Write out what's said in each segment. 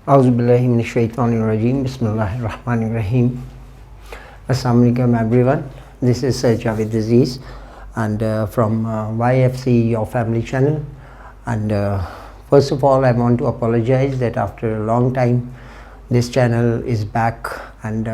اعوذ باللہ من الشیطان الرجیم بسم اللہ الرحمن الرحیم. السلام علیکم everyone. This is Sir Javed Aziz and from YFC Your Family channel, and first of all I want to apologize that after a long time this channel is back and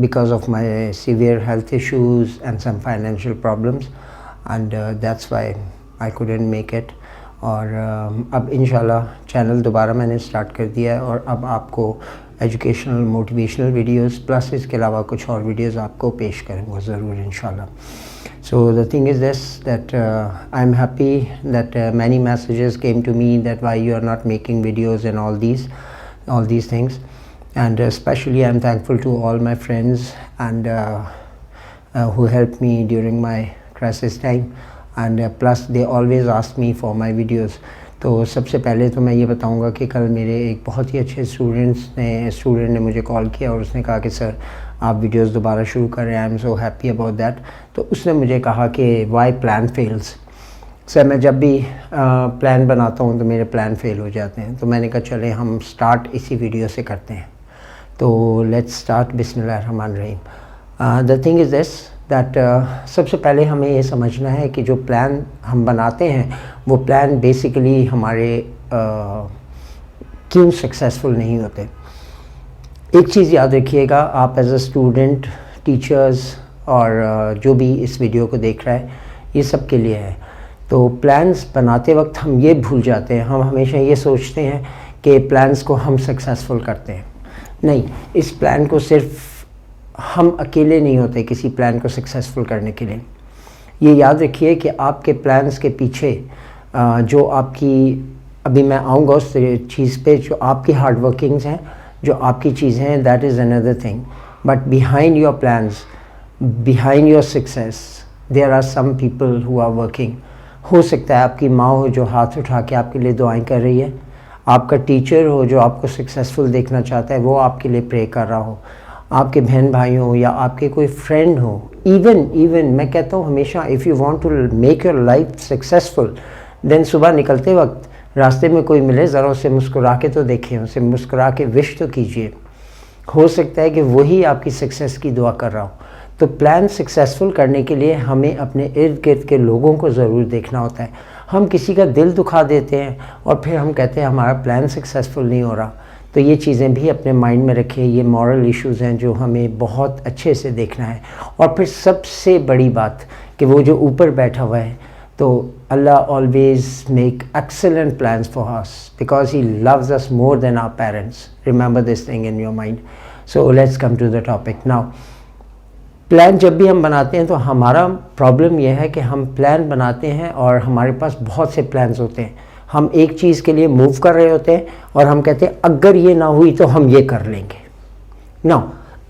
because of my severe health issues and some financial problems, and that's why I couldn't make it. اور اب انشاءاللہ channel دوبارہ میں نے start کر دیا ہے اور اب آپ کو ایجوکیشنل موٹیویشنل ویڈیوز پلس اس کے علاوہ کچھ اور ویڈیوز آپ کو پیش کروں گا ضرور انشاءاللہ. So the thing is this that I am happy that many messages came to me that why you are not making videos and all these things, and especially I am thankful to all my friends and who helped me during my crisis time, and plus they always ask me for my videos. تو سب سے پہلے تو میں یہ بتاؤں گا کہ کل میرے ایک بہت ہی اچھے اسٹوڈنٹ نے مجھے کال کیا اور اس نے کہا کہ سر آپ ویڈیوز دوبارہ شروع کر رہے ہیں, I am so happy about that. تو اس نے مجھے کہا کہ وائی پلان فیلز. سر میں جب بھی پلان بناتا ہوں تو میرے پلان فیل ہو جاتے ہیں, تو میں نے کہا چلیں ہم سٹارٹ اسی ویڈیو سے کرتے ہیں. تو لیٹس سٹارٹ. بسم اللہ الرحمن الرحیم. دا تھنگ از دس دیٹ سب سے پہلے ہمیں یہ سمجھنا ہے کہ جو پلان ہم بناتے ہیں وہ پلان بیسیکلی ہمارے کیوں سکسیزفل نہیں ہوتے. ایک چیز یاد رکھیے گا, آپ ایز اے اسٹوڈنٹ, ٹیچرز اور جو بھی اس ویڈیو کو دیکھ رہا ہے یہ سب کے لیے ہے. تو پلانس بناتے وقت ہم یہ بھول جاتے ہیں, ہم ہمیشہ یہ سوچتے ہیں کہ پلانس کو ہم سکسیزفل کرتے ہیں. نہیں, اس پلان کو صرف ہم اکیلے نہیں ہوتے کسی پلان کو سکسیزفل کرنے کے لیے. یہ یاد رکھیے کہ آپ کے پلانس کے پیچھے جو آپ کی, ابھی میں آؤں گا اس چیز پہ, جو آپ کی ہارڈ ورکنگز ہیں, جو آپ کی چیزیں ہیں, that is another thing. But behind your plans, behind your success, there are some people who are working. ہو سکتا ہے آپ کی ماں ہو جو ہاتھ اٹھا کے آپ کے لیے دعائیں کر رہی ہے, آپ کا ٹیچر ہو جو آپ کو سکسیزفل دیکھنا چاہتا ہے وہ آپ کے لیے پرے کر رہا ہو, آپ کے بہن بھائی ہوں یا آپ کے کوئی فرینڈ ہو. ایون میں کہتا ہوں ہمیشہ if you want to make your life successful then صبح نکلتے وقت راستے میں کوئی ملے ذرا اسے مسکرا کے تو دیکھیں, اسے مسکرا کے وش تو کیجیے. ہو سکتا ہے کہ وہی آپ کی سکسیز کی دعا کر رہا ہو. تو پلان سکسیزفل کرنے کے لیے ہمیں اپنے ارد گرد کے لوگوں کو ضرور دیکھنا ہوتا ہے. ہم کسی کا دل دکھا دیتے ہیں اور پھر ہم کہتے ہیں ہمارا پلان سکسیزفل نہیں ہو رہا. تو یہ چیزیں بھی اپنے مائنڈ میں رکھیں, یہ مورل ایشوز ہیں جو ہمیں بہت اچھے سے دیکھنا ہے. اور پھر سب سے بڑی بات کہ وہ جو اوپر بیٹھا ہوا ہے, تو Allah always make excellent plans for us because he loves us more than our parents. Remember this thing in your mind. So let's come to the topic now. Plan جب بھی ہم بناتے ہیں تو ہمارا پرابلم یہ ہے کہ ہم پلان بناتے ہیں اور ہمارے پاس بہت سے پلانس ہوتے ہیں. ہم ایک چیز کے لیے موو کر رہے ہوتے ہیں اور ہم کہتے ہیں اگر یہ نہ ہوئی تو ہم یہ کر لیں گے. No,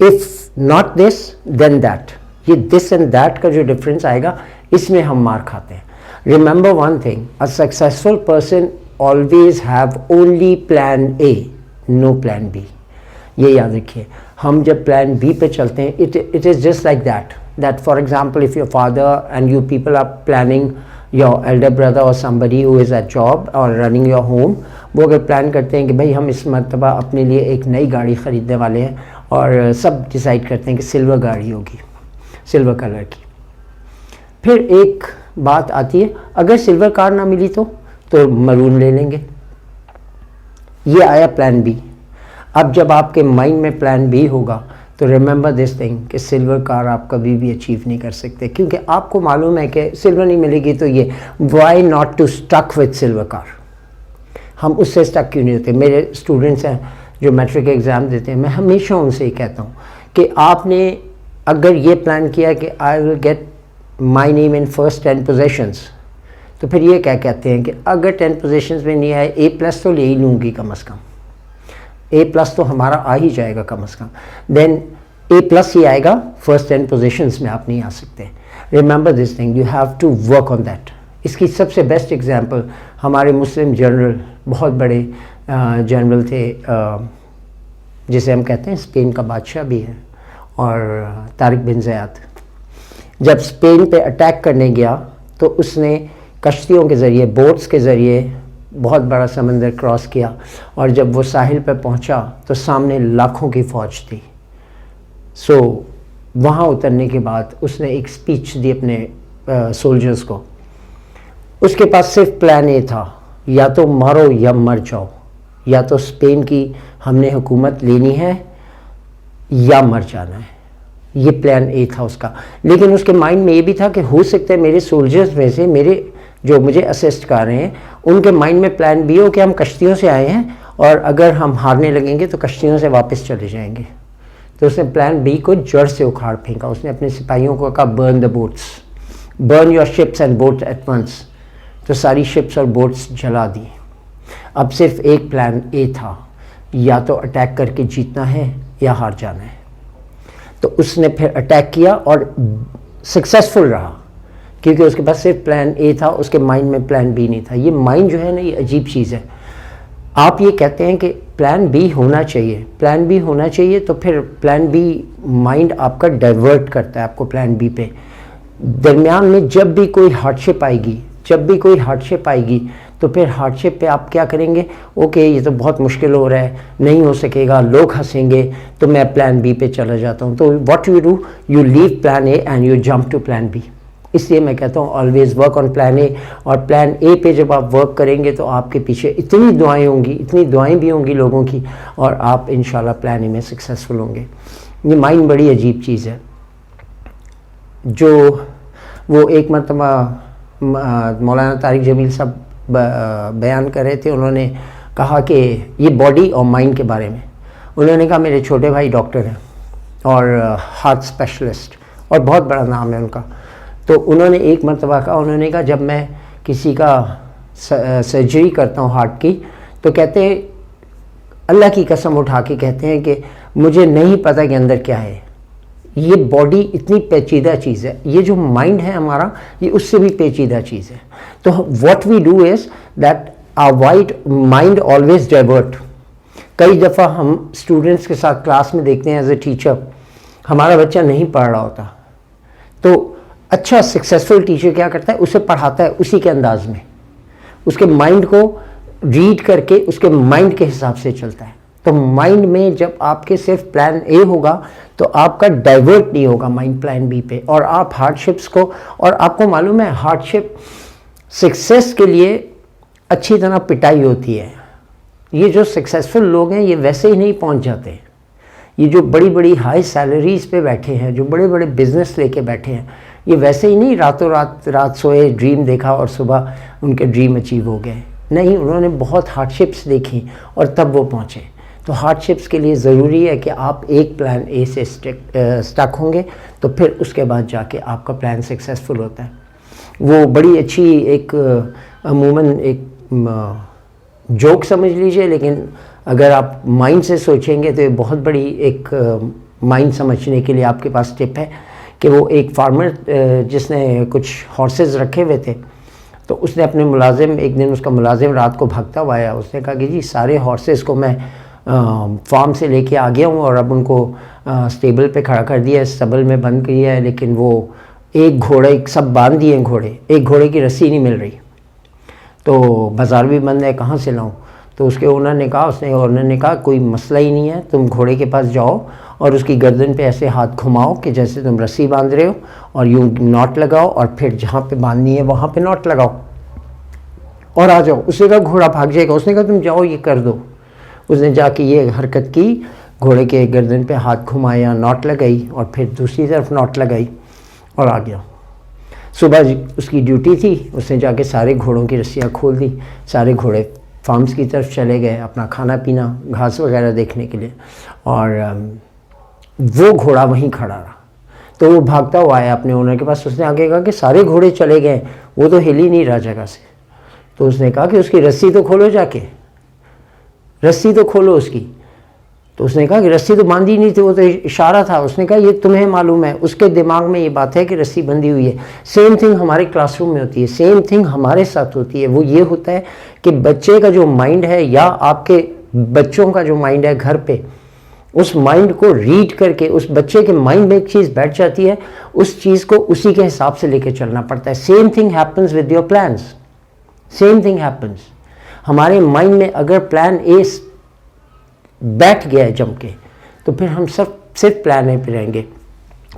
if not this then that. یہ دس اینڈ دیٹ کا جو ڈفرینس آئے گا اس میں ہم مار کھاتے ہیں. Remember one thing, a successful person always have only plan A, no plan B. یہ یاد رکھیے. ہم جب پلان بی پہ چلتے ہیں it is just like that for example if your father and you people are planning your elder brother or somebody who is at job or running your home, وہ اگر پلان کرتے ہیں کہ بھائی ہم اس مرتبہ اپنے لیے ایک نئی گاڑی خریدنے والے ہیں اور سب ڈیسائیڈ کرتے ہیں کہ سلور گاڑی ہوگی, سلور کلر کی. پھر ایک بات آتی ہے اگر سلور کار نہ ملی تو مرون لے لیں گے. یہ آیا پلان بی. اب جب آپ کے مائنڈ میں پلان بی ہوگا تو ریممبر دس تھنگ کہ سلور کار آپ کبھی بھی اچیو نہیں کر سکتے, کیونکہ آپ کو معلوم ہے کہ سلور نہیں ملے گی. تو یہ why not to stick with silver car. ہم اس سے اسٹک کیوں نہیں ہوتے؟ میرے اسٹوڈنٹس ہیں جو میٹرک ایگزام دیتے ہیں, میں ہمیشہ ان سے یہ کہتا ہوں کہ آپ نے اگر یہ پلان کیا کہ I will get my name in first 10 positions, تو پھر یہ کیا کہتے ہیں کہ اگر 10 پوزیشنس میں نہیں آئے A+ تو لے ہی لوں گی کم از کم. A+ تو ہمارا آ ہی جائے گا کم از کم. دین A+ ہی آئے گا, فرسٹ 10 پوزیشنس میں آپ نہیں آ سکتے. Remember this thing, you have to work on that. اس کی سب سے بیسٹ ایگزامپل ہمارے مسلم جنرل, بہت بڑے جنرل تھے جسے ہم کہتے ہیں اسپین کا بادشاہ بھی ہے, اور طارق بن زیاد. جب اسپین پہ اٹیک کرنے گیا تو اس نے کشتیوں کے ذریعے, بوٹس کے ذریعے بہت بڑا سمندر کراس کیا اور جب وہ ساحل پہ پہنچا تو سامنے لاکھوں کی فوج تھی. سو وہاں اترنے کے بعد اس نے ایک اسپیچ دی اپنے سولجرز کو. اس کے پاس صرف پلان اے تھا, یا تو مارو یا مر جاؤ, یا تو اسپین کی ہم نے حکومت لینی ہے یا مر جانا ہے. یہ پلان اے تھا اس کا. لیکن اس کے مائنڈ میں یہ بھی تھا کہ ہو سکتا ہے میرے سولجرز میں سے, میرے جو مجھے اسسٹ کر رہے ہیں, ان کے مائنڈ میں پلان بی ہو کہ ہم کشتیوں سے آئے ہیں اور اگر ہم ہارنے لگیں گے تو کشتیوں سے واپس چلے جائیں گے. تو اس نے پلان بی کو جڑ سے اکھاڑ پھینکا. اس نے اپنے سپاہیوں کو کہا burn the boats, burn your ships and boats at once. تو ساری شپس اور بوٹس جلا دی. اب صرف ایک پلان اے تھا, یا تو اٹیک کر کے جیتنا ہے یا ہار جانا ہے. تو اس نے پھر اٹیک کیا اور سکسیسفل رہا, کیونکہ اس کے پاس صرف پلان اے تھا, اس کے مائنڈ میں پلان بی نہیں تھا. یہ مائنڈ جو ہے نا, یہ عجیب چیز ہے. آپ یہ کہتے ہیں کہ پلان بی ہونا چاہیے, پلان بی ہونا چاہیے, تو پھر پلان بی مائنڈ آپ کا ڈائیورٹ کرتا ہے آپ کو پلان بی پہ. درمیان میں جب بھی کوئی ہارڈ شپ آئے گی, جب بھی کوئی ہارڈ شپ آئے گی, تو پھر ہارڈ شپ پہ آپ کیا کریں گے؟ اوکے یہ تو بہت مشکل ہو رہا ہے, نہیں ہو سکے گا, لوگ ہنسیں گے, تو میں پلان بی پہ چلا جاتا ہوں. تو what you do, you leave plan A and you jump to plan B. اس لیے میں کہتا ہوں always work on plan A. اور پلان اے پہ جب آپ ورک کریں گے تو آپ کے پیچھے اتنی دعائیں ہوں گی, اتنی دعائیں بھی ہوں گی لوگوں کی, اور آپ انشاءاللہ پلان اے میں سکسیزفل ہوں گے. یہ مائنڈ بڑی عجیب چیز ہے. جو وہ ایک مرتبہ مولانا طارق جمیل صاحب بیان کر رہے تھے, انہوں نے کہا کہ یہ باڈی اور مائنڈ کے بارے میں, انہوں نے کہا میرے چھوٹے بھائی ڈاکٹر ہیں اور ہارٹ اسپیشلسٹ, اور بہت بڑا نام ہے ان کا. تو انہوں نے ایک مرتبہ کہا, انہوں نے کہا جب میں کسی کا سرجری کرتا ہوں ہارٹ کی, تو کہتے ہیں اللہ کی قسم اٹھا کے کہتے ہیں کہ مجھے نہیں پتہ کہ اندر کیا ہے. یہ باڈی اتنی پیچیدہ چیز ہے, یہ جو مائنڈ ہے ہمارا یہ اس سے بھی پیچیدہ چیز ہے. تو what we do is that avoid mind always divert. کئی دفعہ ہم اسٹوڈنٹس کے ساتھ کلاس میں دیکھتے ہیں ایز اے ٹیچر, ہمارا بچہ نہیں پڑھ رہا ہوتا, تو اچھا سکسیزفل ٹیچر کیا کرتا ہے, اسے پڑھاتا ہے اسی کے انداز میں, اس کے مائنڈ کو ریڈ کر کے اس کے مائنڈ کے حساب سے چلتا ہے. تو مائنڈ میں جب آپ کے صرف پلان اے ہوگا تو آپ کا ڈائیورٹ نہیں ہوگا مائنڈ پلان بی پہ, اور آپ ہارڈ شپس کو, اور آپ کو معلوم ہے ہارڈ شپ سکسیس کے لیے اچھی طرح پٹائی ہوتی ہے. یہ جو سکسیزفل لوگ ہیں یہ ویسے ہی نہیں پہنچ جاتے. یہ جو بڑی بڑی ہائی سیلریز پہ بیٹھے ہیں, جو بڑے بڑے بزنس لے کے بیٹھے ہیں, یہ ویسے ہی نہیں راتوں رات سوئے, ڈریم دیکھا اور صبح ان کے ڈریم اچیو ہو گئے. نہیں, انہوں نے بہت ہارڈ شپس دیکھی اور تب وہ پہنچے. تو ہارڈ شپس کے لیے ضروری ہے کہ آپ ایک پلان اے سے سٹک ہوں گے, تو پھر اس کے بعد جا کے آپ کا پلان سکسیزفل ہوتا ہے. وہ بڑی اچھی ایک عموماً ایک جوک سمجھ لیجئے, لیکن اگر آپ مائنڈ سے سوچیں گے تو یہ بہت بڑی ایک مائنڈ سمجھنے کے لیے آپ کے پاس ٹپ ہے. کہ وہ ایک فارمر جس نے کچھ ہارسز رکھے ہوئے تھے, تو اس نے اپنے ملازم, ایک دن اس کا ملازم رات کو بھاگتا ہوا آیا, اس نے کہا کہ جی سارے ہارسز کو میں فارم سے لے کے آ گیا ہوں اور اب ان کو اسٹیبل پہ کھڑا کر دیا ہے, اسٹیبل میں بند کیا ہے, لیکن وہ ایک گھوڑے سب باندھ دیے ہیں گھوڑے, ایک گھوڑے کی رسی نہیں مل رہی, تو بازار بھی بند ہے, کہاں سے لاؤں؟ تو اس کے اونر نے کہا کوئی مسئلہ ہی نہیں ہے, تم گھوڑے کے پاس جاؤ اور اس کی گردن پہ ایسے ہاتھ گھماؤ کہ جیسے تم رسی باندھ رہے ہو, اور یوں ناٹ لگاؤ, اور پھر جہاں پہ باندھنی ہے وہاں پہ ناٹ لگاؤ اور آ جاؤ. اس نے کہا گھوڑا بھاگ جائے گا. اس نے کہا تم جاؤ یہ کر دو. اس نے جا کے یہ حرکت کی, گھوڑے کے گردن پہ ہاتھ گھمایا, ناٹ لگائی, اور پھر دوسری طرف ناٹ لگائی اور آ گیا. صبح اس کی ڈیوٹی تھی, اس نے جا کے سارے گھوڑوں کی رسیاں کھول دی, سارے گھوڑے فارمز کی طرف چلے گئے اپنا کھانا پینا, گھاس وغیرہ دیکھنے کے لیے, اور وہ گھوڑا وہیں کھڑا رہا. تو وہ بھاگتا ہوا آیا اپنے اونر کے پاس. اس نے آگے کہا کہ سارے گھوڑے چلے گئے, وہ تو ہل ہی نہیں رہا جگہ سے. تو اس نے کہا کہ اس کی رسی تو کھولو, جا کے رسی تو کھولو اس کی. تو اس نے کہا کہ رسی تو باندھی نہیں تھی, وہ تو اشارہ تھا. اس نے کہا یہ تمہیں معلوم ہے, اس کے دماغ میں یہ بات ہے کہ رسی بندھی ہوئی ہے. سیم تھنگ ہمارے کلاس روم میں ہوتی ہے, سیم تھنگ ہمارے ساتھ ہوتی ہے. وہ یہ ہوتا ہے کہ بچے کا جو مائنڈ ہے, یا آپ کے بچوں کا جو مائنڈ ہے گھر پہ, اس مائنڈ کو ریڈ کر کے اس بچے کے مائنڈ میں ایک چیز بیٹھ جاتی ہے, اس چیز کو اسی کے حساب سے لے کے چلنا پڑتا ہے. Same thing happens with your plans, same thing happens. ہمارے مائنڈ میں اگر پلان اے بیٹھ گیا ہے جم کے تو پھر ہم صرف پلان اے پہ رہیں گے.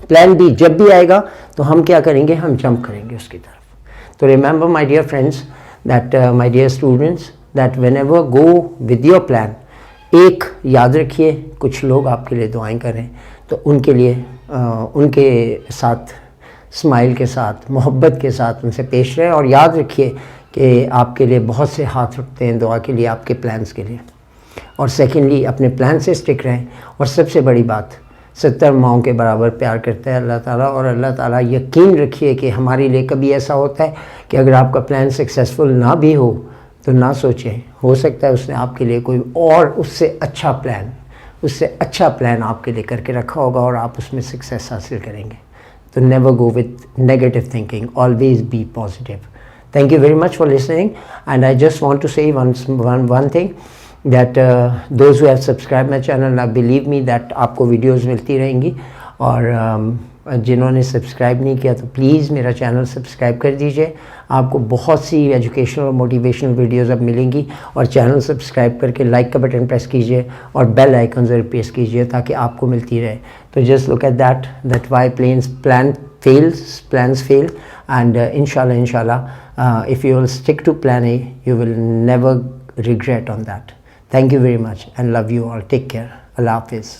پلان بی جب بھی آئے گا تو ہم کیا کریں گے, ہم جمپ کریں گے اس کی طرف. تو remember my dear friends that my dear students that when ever go with your plan, ایک یاد رکھیے کچھ لوگ آپ کے لیے دعائیں کریں تو ان کے لیے ان کے ساتھ اسمائل کے ساتھ محبت کے ساتھ ان سے پیش رہیں, اور یاد رکھیے کہ آپ کے لیے بہت سے ہاتھ اٹھتے ہیں دعا کے لیے آپ کے پلانس کے لیے. اور سیکنڈلی اپنے پلان سے اسٹک رہیں, اور سب سے بڑی بات 70 ماؤں کے برابر پیار کرتا ہے اللہ تعالیٰ, اور اللہ تعالیٰ یقین رکھیے کہ ہمارے لیے کبھی ایسا ہوتا ہے کہ اگر آپ کا پلان سکسیزفل نہ بھی ہو تو نہ سوچیں, ہو سکتا ہے اس نے آپ کے لیے کوئی اور اس سے اچھا پلان آپ کے لیے کر کے رکھا ہوگا اور آپ اس میں سکسیس حاصل کریں گے. تو never go with negative thinking, always be positive. Thank you very much for listening, and I just want to say one thing that those who have subscribed my channel, now believe me that آپ کو videos ملتی رہیں گی, اور جنہوں نے subscribe نہیں کیا تو پلیز میرا چینل سبسکرائب کر دیجئے. آپ کو بہت سی ایجوکیشنل اور موٹیویشنل ویڈیوز اب ملیں گی, اور چینل سبسکرائب کر کے لائک کا بٹن پریس کیجئے اور بیل آئیکن ضرور پریس کیجئے تاکہ آپ کو ملتی رہے. تو just look at that why plans fail, and inshallah if you will stick to plan A, you will never regret on that. Thank you very much and love you all. Take care. Allah Hafiz.